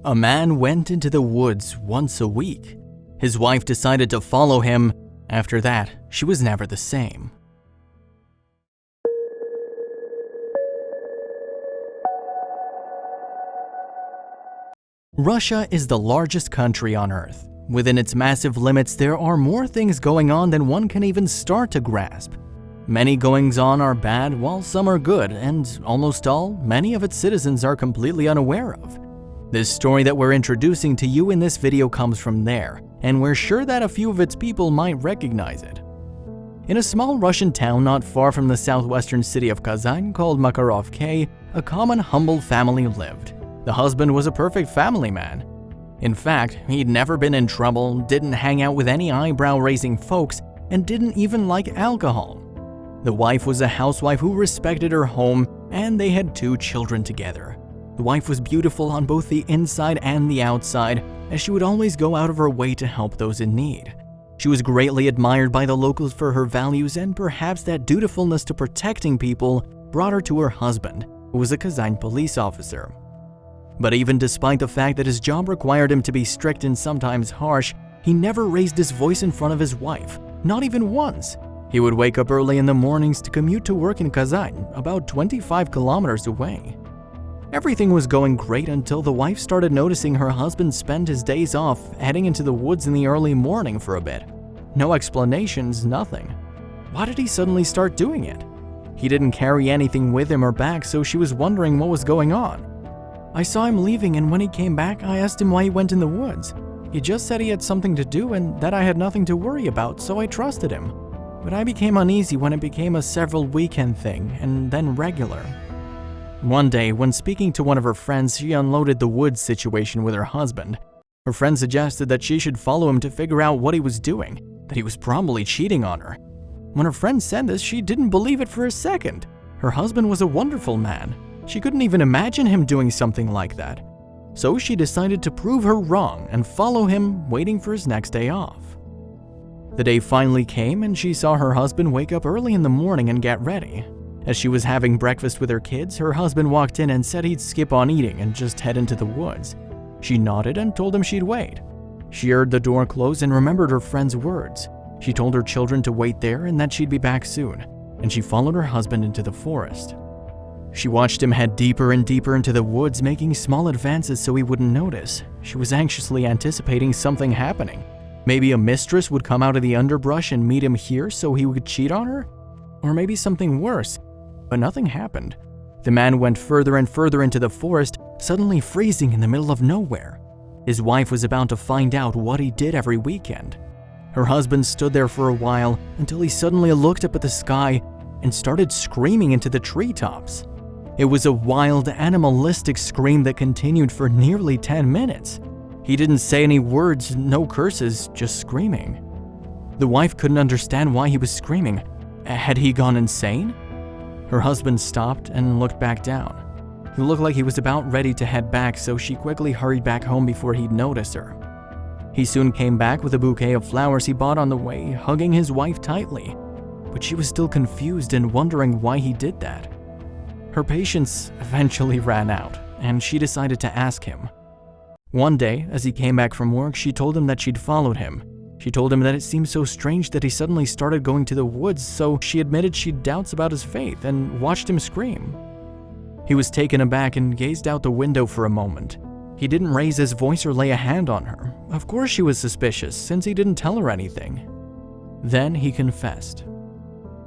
A man went into the woods once a week. His wife decided to follow him. After that, she was never the same. Russia is the largest country on Earth. Within its massive limits, there are more things going on than one can even start to grasp. Many goings-on are bad, while some are good, and almost all, many of its citizens are completely unaware of. This story that we're introducing to you in this video comes from there, and we're sure that a few of its people might recognize it. In a small Russian town not far from the southwestern city of Kazan called Makarovka, a common, humble family lived. The husband was a perfect family man. In fact, he'd never been in trouble, didn't hang out with any eyebrow-raising folks, and didn't even like alcohol. The wife was a housewife who respected her home, and they had 2 children together. The wife was beautiful on both the inside and the outside, as she would always go out of her way to help those in need. She was greatly admired by the locals for her values, and perhaps that dutifulness to protecting people brought her to her husband, who was a Kazan police officer. But even despite the fact that his job required him to be strict and sometimes harsh, he never raised his voice in front of his wife, not even once. He would wake up early in the mornings to commute to work in Kazan, about 25 kilometers away. Everything was going great until the wife started noticing her husband spend his days off heading into the woods in the early morning for a bit. No explanations, nothing. Why did he suddenly start doing it? He didn't carry anything with him or back, so she was wondering what was going on. I saw him leaving, and when he came back, I asked him why he went in the woods. He just said he had something to do and that I had nothing to worry about, so I trusted him. But I became uneasy when it became a several weekend thing, and then regular. One day, when speaking to one of her friends, she unloaded the woods situation with her husband. Her friend suggested that she should follow him to figure out what he was doing, that he was probably cheating on her. When her friend said this, she didn't believe it for a second. Her husband was a wonderful man. She couldn't even imagine him doing something like that. So she decided to prove her wrong and follow him, waiting for his next day off. The day finally came, and she saw her husband wake up early in the morning and get ready. As she was having breakfast with her kids, her husband walked in and said he'd skip on eating and just head into the woods. She nodded and told him she'd wait. She heard the door close and remembered her friend's words. She told her children to wait there and that she'd be back soon, and she followed her husband into the forest. She watched him head deeper and deeper into the woods, making small advances so he wouldn't notice. She was anxiously anticipating something happening. Maybe a mistress would come out of the underbrush and meet him here so he would cheat on her? Or maybe something worse. But nothing happened. The man went further and further into the forest, suddenly freezing in the middle of nowhere. His wife was about to find out what he did every weekend. Her husband stood there for a while until he suddenly looked up at the sky and started screaming into the treetops. It was a wild, animalistic scream that continued for nearly 10 minutes. He didn't say any words, no curses, just screaming. The wife couldn't understand why he was screaming. Had he gone insane? Her husband stopped and looked back down. He looked like he was about ready to head back, so she quickly hurried back home before he'd notice her. He soon came back with a bouquet of flowers he bought on the way, hugging his wife tightly. But she was still confused and wondering why he did that. Her patience eventually ran out, and she decided to ask him. One day, as he came back from work, she told him that she'd followed him. She told him that it seemed so strange that he suddenly started going to the woods, so she admitted she'd doubts about his faith and watched him scream. He was taken aback and gazed out the window for a moment. He didn't raise his voice or lay a hand on her. Of course she was suspicious, since he didn't tell her anything. Then he confessed.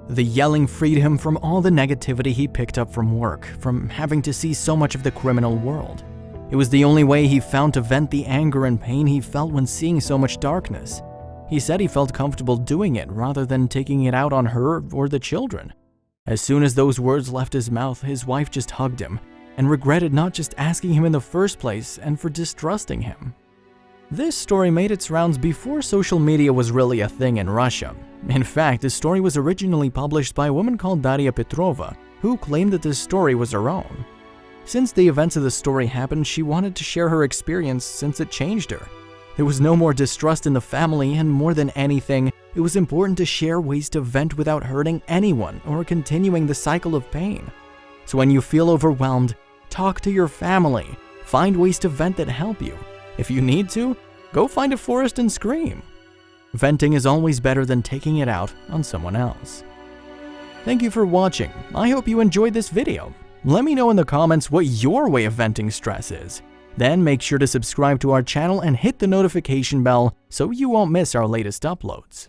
The yelling freed him from all the negativity he picked up from work, from having to see so much of the criminal world. It was the only way he found to vent the anger and pain he felt when seeing so much darkness. He said he felt comfortable doing it rather than taking it out on her or the children. As soon as those words left his mouth, his wife just hugged him and regretted not just asking him in the first place and for distrusting him. This story made its rounds before social media was really a thing in Russia. In fact, the story was originally published by a woman called Daria Petrova, who claimed that this story was her own. Since the events of the story happened, she wanted to share her experience since it changed her. There was no more distrust in the family, and more than anything, it was important to share ways to vent without hurting anyone or continuing the cycle of pain. So when you feel overwhelmed, talk to your family. Find ways to vent that help you. If you need to, go find a forest and scream. Venting is always better than taking it out on someone else. Thank you for watching. I hope you enjoyed this video. Let me know in the comments what your way of venting stress is. Then make sure to subscribe to our channel and hit the notification bell so you won't miss our latest uploads.